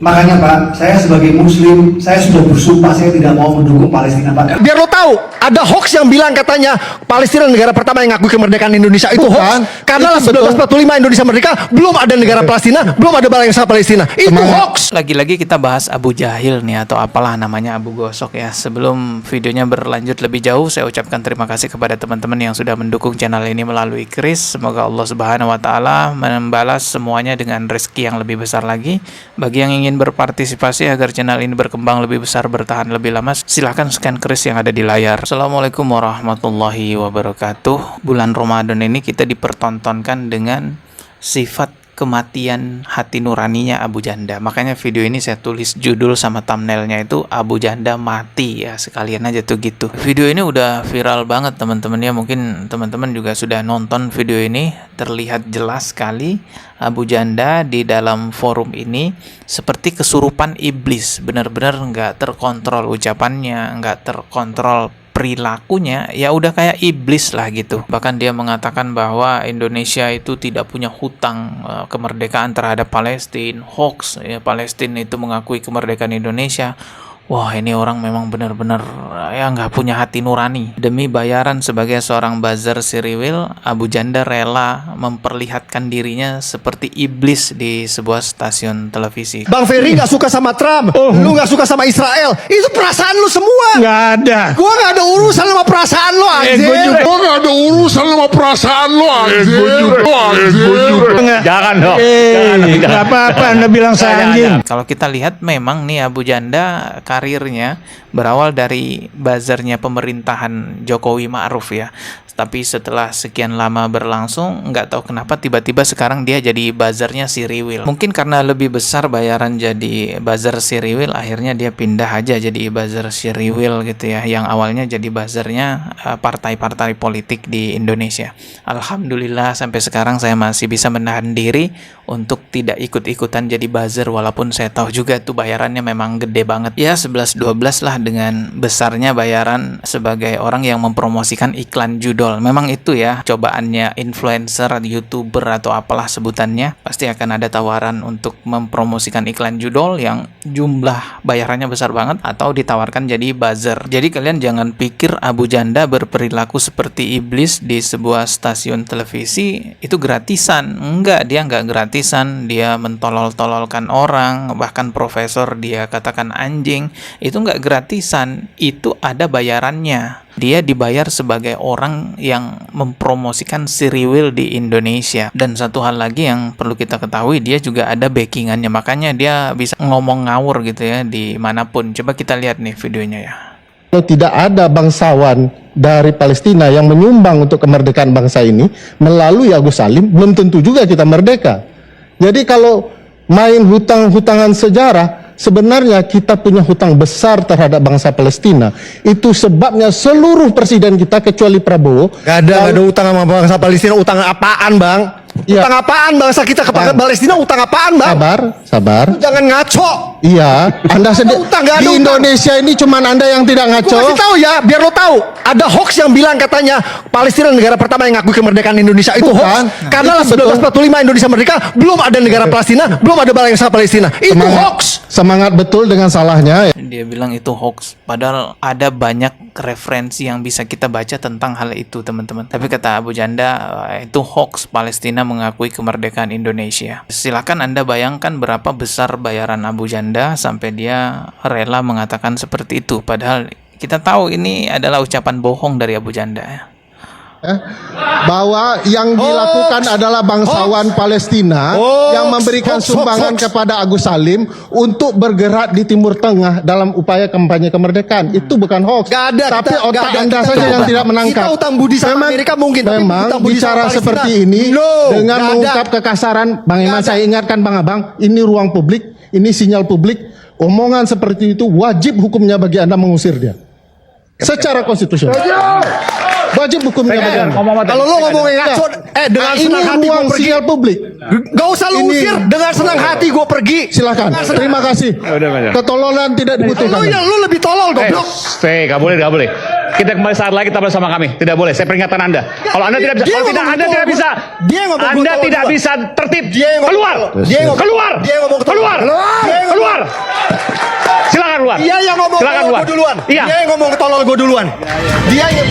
Makanya Pak, saya sebagai Muslim, saya sudah bersumpah saya tidak mau mendukung Palestina Pak. Biar lo tahu, ada hoax yang bilang katanya Palestina negara pertama yang ngakui kemerdekaan Indonesia. Itu hoax. Karena 1945 Indonesia merdeka, belum ada negara Palestina, belum ada bangsa Palestina. Itu hoax. Lagi-lagi kita bahas Abu Jahil nih, atau apalah namanya, Abu Gosok ya. Sebelum videonya berlanjut lebih jauh, saya ucapkan terima kasih kepada teman-teman yang sudah mendukung channel ini melalui Kris. Semoga Allah Subhanahu wa taala membalas semuanya dengan rezeki yang lebih besar lagi. Bagi yang ingin berpartisipasi agar channel ini berkembang lebih besar, bertahan lebih lama, silahkan scan Kris yang ada di layar. Assalamualaikum warahmatullahi wabarakatuh. Bulan Ramadan ini kita dipertontonkan dengan sifat kematian hati nuraninya Abu Janda. Makanya video ini saya tulis judul sama thumbnailnya itu Abu Janda mati ya, sekalian aja tuh gitu. Video ini udah viral banget teman-teman ya. Mungkin teman-teman juga sudah nonton video ini. Terlihat jelas sekali Abu Janda di dalam forum ini seperti kesurupan iblis. Benar-benar nggak terkontrol ucapannya, nggak terkontrol perilakunya, ya udah kayak iblis lah gitu. Bahkan dia mengatakan bahwa Indonesia itu tidak punya hutang kemerdekaan terhadap Palestina. Hoax ya, Palestina itu mengakui kemerdekaan Indonesia. Wah, ini orang memang benar-benar ya nggak punya hati nurani. Demi bayaran sebagai seorang buzzer siriwil, Abu Janda rela memperlihatkan dirinya seperti iblis di sebuah stasiun televisi. Bang Ferry nggak suka sama Trump, lu nggak suka sama Israel. Itu perasaan lu semua. Nggak ada. Gua nggak ada urusan sama perasaan lu, anjir. Gua nggak ada urusan sama perasaan lu, anjir. Jangan dong. Nggak apa-apa, Anda bilang saya anjing. Kalau kita lihat memang nih Abu Janda karirnya berawal dari buzzernya pemerintahan Jokowi Ma'ruf ya. Tapi setelah sekian lama berlangsung, nggak tahu kenapa tiba-tiba sekarang dia jadi buzzernya siriwil. Mungkin karena lebih besar bayaran jadi buzzer siriwil, akhirnya dia pindah aja jadi buzzer siriwil gitu ya. Yang awalnya jadi buzzernya partai-partai politik di Indonesia. Alhamdulillah sampai sekarang saya masih bisa menahan diri untuk tidak ikut-ikutan jadi buzzer, walaupun saya tahu juga tuh bayarannya memang gede banget. Ya 11-12 lah dengan besarnya bayaran sebagai orang yang mempromosikan iklan judul. Memang itu ya cobaannya influencer, YouTuber atau apalah sebutannya. Pasti akan ada tawaran untuk mempromosikan iklan judul yang jumlah bayarannya besar banget, atau ditawarkan jadi buzzer. Jadi kalian jangan pikir Abu Janda berperilaku seperti iblis di sebuah stasiun televisi itu gratisan. Enggak, dia enggak gratisan. Dia mentolol-tololkan orang, bahkan profesor dia katakan anjing. Itu enggak gratisan, itu ada bayarannya. Dia dibayar sebagai orang yang mempromosikan siriwil di Indonesia. Dan satu hal lagi yang perlu kita ketahui, dia juga ada backingannya. Makanya dia bisa ngomong ngawur gitu ya dimanapun. Coba kita lihat nih videonya ya. Kalau tidak ada bangsawan dari Palestina yang menyumbang untuk kemerdekaan bangsa ini melalui Agus Salim, belum tentu juga kita merdeka. Jadi kalau main hutang-hutangan sejarah, sebenarnya kita punya hutang besar terhadap bangsa Palestina. Itu sebabnya seluruh presiden kita kecuali Prabowo. Gak ada utang sama bangsa Palestina. Utang apaan, Bang? Ya. Utang apaan bangsa kita kepada Palestina? Utang apaan, Bang? Sabar. Jangan ngaco. Iya, Anda sendiri di Indonesia ini cuman Anda yang tidak ngaco. Gua kasih tahu ya, biar lo tahu. Ada hoax yang bilang katanya Palestina negara pertama yang ngakui kemerdekaan Indonesia. Itu hoax. Karena 1945 Indonesia merdeka, belum ada negara Palestina, belum ada bangsa Palestina. Itu hoax. Semangat betul dengan salahnya. Dia bilang itu hoax, padahal ada banyak referensi yang bisa kita baca tentang hal itu teman-teman. Tapi kata Abu Janda itu hoax, Palestina mengakui kemerdekaan Indonesia. Silakan Anda bayangkan berapa besar bayaran Abu Janda sampai dia rela mengatakan seperti itu. Padahal kita tahu ini adalah ucapan bohong dari Abu Janda. Bahwa yang dilakukan adalah bangsawan Palestina yang memberikan sumbangan kepada Agus Salim untuk bergerak di Timur Tengah dalam upaya kampanye kemerdekaan. Itu bukan hoax. Gak ada. Tapi otak Anda saja yang tidak menangkap. Kita utang budi sama Amerika mungkin. Memang bicara seperti ini dengan mengungkap kekasaran, Bang Iman, saya ingatkan Bang Abang, ini ruang publik, ini sinyal publik. Omongan seperti itu wajib hukumnya bagi Anda mengusir dia. Secara konstitusional. Wajib hukumnya bagi Anda. Kalau lo ngomongin ngaco, dengan senang hati gue pergi. Sinyal publik. Gak usah lu usir, dengan senang hati gue pergi. Silakan. Terima kasih. Ketololan tidak dibutuhkan. Lu lebih tolol goblok. Gak boleh. Kita kembali saat lagi tetap bersama kami. Tidak boleh. Saya peringatkan Anda. Kalau Anda tidak bisa, Dia kalau tidak ngomong Anda tolol tidak gua. bisa. Dia ngomong Anda tolol tidak gua. bisa tertib. Dia ngomong Keluar. tolol. Dia ngomong- Keluar. Dia ngomong tolol. Keluar. Dia ngomong- Keluar. Silakan keluar. Dia yang ngomong Silakan tolol keluar. gue duluan. Iya. Dia yang ngomong tolol gue duluan. Dia yang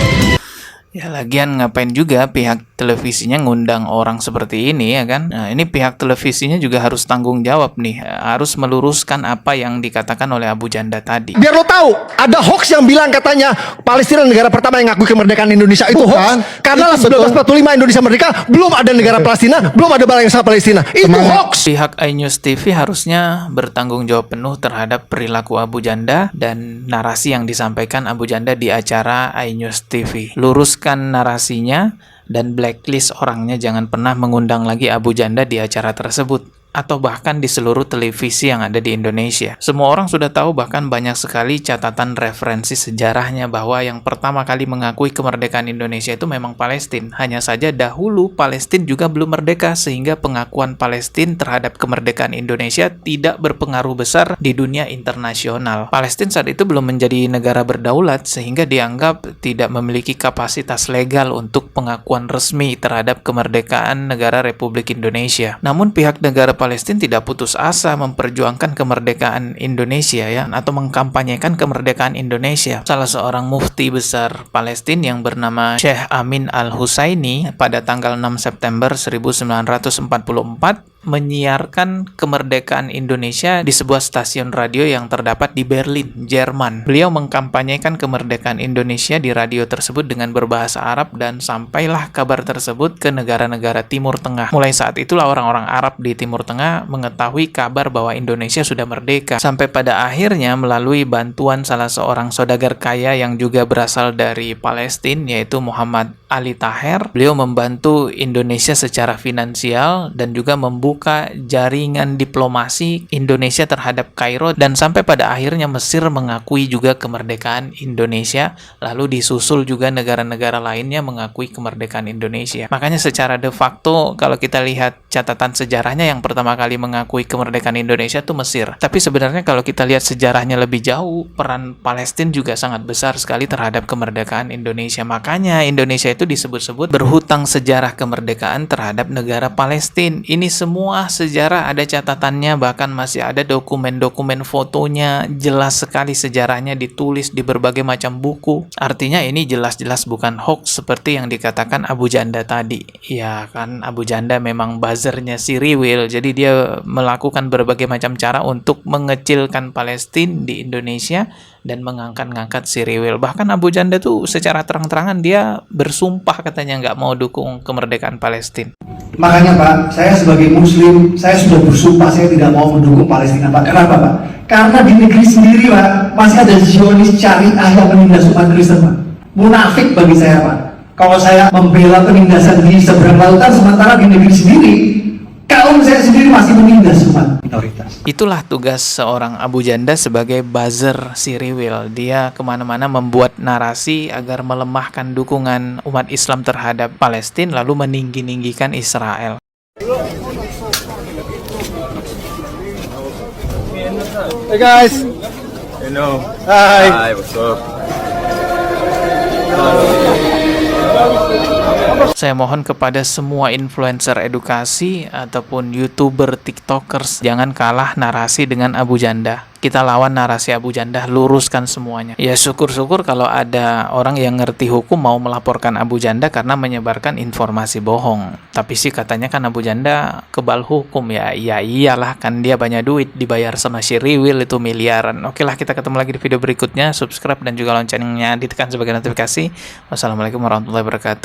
Ya lagian ngapain juga pihak televisinya ngundang orang seperti ini ya kan? Nah ini pihak televisinya juga harus tanggung jawab nih, harus meluruskan apa yang dikatakan oleh Abu Janda tadi. biar lo tahu, ada hoax yang bilang katanya Palestina negara pertama yang ngakui kemerdekaan Indonesia itu Bukan. hoax. Karena Itu 1945 Indonesia merdeka, belum ada negara Palestina, belum ada bangsa Palestina. Itu hoax. Pihak iNews TV harusnya bertanggung jawab penuh terhadap perilaku Abu Janda dan narasi yang disampaikan Abu Janda di acara iNews TV. Luruskan narasinya dan blacklist orangnya, jangan pernah mengundang lagi Abu Janda di acara tersebut atau bahkan di seluruh televisi yang ada di Indonesia. Semua orang sudah tahu, bahkan banyak sekali catatan referensi sejarahnya bahwa yang pertama kali mengakui kemerdekaan Indonesia itu memang Palestina. Hanya saja dahulu Palestina juga belum merdeka, sehingga pengakuan Palestina terhadap kemerdekaan Indonesia tidak berpengaruh besar di dunia internasional. Palestina saat itu belum menjadi negara berdaulat, sehingga dianggap tidak memiliki kapasitas legal untuk pengakuan resmi terhadap kemerdekaan negara Republik Indonesia. Namun pihak negara Palestina tidak putus asa memperjuangkan kemerdekaan Indonesia ya, atau mengkampanyekan kemerdekaan Indonesia. Salah seorang mufti besar Palestina yang bernama Syekh Amin Al-Husaini pada tanggal 6 September 1944 menyiarkan kemerdekaan Indonesia di sebuah stasiun radio yang terdapat di Berlin, Jerman. Beliau mengkampanyekan kemerdekaan Indonesia di radio tersebut dengan berbahasa Arab dan sampailah kabar tersebut ke negara-negara Timur Tengah. Mulai saat itulah orang-orang Arab di Timur Tengah mengetahui kabar bahwa Indonesia sudah merdeka. Sampai pada akhirnya melalui bantuan salah seorang saudagar kaya yang juga berasal dari Palestina, yaitu Muhammad Ali Taher, beliau membantu Indonesia secara finansial dan juga membuka jaringan diplomasi Indonesia terhadap Kairo, dan sampai pada akhirnya Mesir mengakui juga kemerdekaan Indonesia, lalu disusul juga negara-negara lainnya mengakui kemerdekaan Indonesia. Makanya secara de facto kalau kita lihat catatan sejarahnya, yang pertama kali mengakui kemerdekaan Indonesia itu Mesir. Tapi sebenarnya kalau kita lihat sejarahnya lebih jauh, peran Palestina juga sangat besar sekali terhadap kemerdekaan Indonesia. Makanya Indonesia itu disebut-sebut berhutang sejarah kemerdekaan terhadap negara Palestina. Ini semua sejarah ada catatannya, bahkan masih ada dokumen-dokumen fotonya, jelas sekali sejarahnya ditulis di berbagai macam buku. Artinya ini jelas-jelas bukan hoax seperti yang dikatakan Abu Janda tadi. Ya kan, Abu Janda memang buzzernya si Riwil, jadi dia melakukan berbagai macam cara untuk mengecilkan Palestina di Indonesia dan mengangkat-ngangkat si Riwil. Bahkan Abu Janda tuh secara terang-terangan dia bersumpah katanya nggak mau dukung kemerdekaan Palestina. Makanya Pak, saya sebagai Muslim, saya sudah bersumpah saya tidak mau mendukung Palestina Pak. Kenapa Pak? Karena di negeri sendiri Pak, masih ada Zionis syariah yang menindas umat Kristen Pak. Munafik bagi saya Pak. Kalau saya membela penindasan di seberang lautan, sementara di negeri sendiri, kaum saya sendiri masih menindas umat minoritas. Itulah tugas seorang Abu Janda sebagai buzzer si Riwil. Dia kemana-mana membuat narasi agar melemahkan dukungan umat Islam terhadap Palestina, lalu meninggi-ninggikan Israel. Hey guys. Hello. Hi. Hi, what's up? Saya mohon kepada semua influencer edukasi ataupun YouTuber, TikTokers, jangan kalah narasi dengan Abu Janda. Kita lawan narasi Abu Janda, luruskan semuanya. Ya syukur-syukur kalau ada orang yang ngerti hukum mau melaporkan Abu Janda karena menyebarkan informasi bohong. Tapi sih katanya kan Abu Janda kebal hukum ya. Ya iyalah, kan dia banyak duit, dibayar sama si Riwil itu miliaran. Oke lah, kita ketemu lagi di video berikutnya. Subscribe dan juga loncengnya ditekan sebagai notifikasi. Wassalamualaikum warahmatullahi wabarakatuh.